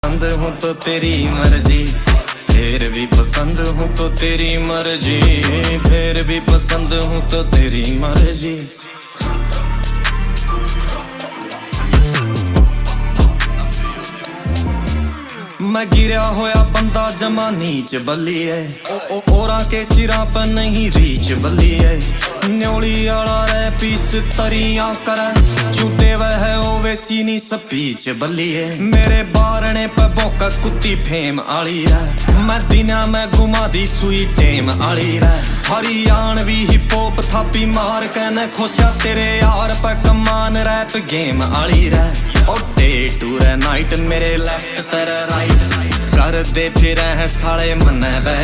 पसंद हूँ तो तेरी मर्जी, फिर भी पसंद हूँ तो तेरी मर्जी, फिर भी पसंद हूँ तो तेरी मर्जी। मैं गिरा होया बंदा जमा नीच बल्ली है, ओरा के सिरा पर नहीं रीच बल्ली है। न्योली आला रे पीस तरियां करे, जूते वह ओवे सीनी स्पीच बल्ली है। मेरे बारने पे भौंका कुत्ती फेम आली है, मैं दिना में घुमा दी सुई टेम आली रे। हरियाणवी हिप हॉप थापी मार के न खुशा तेरे यार पे कमान रैप गेम आली रे। और डे टू रे नाइट मेरे लेफ्ट तेरे राइट कर दे फिर है साले मन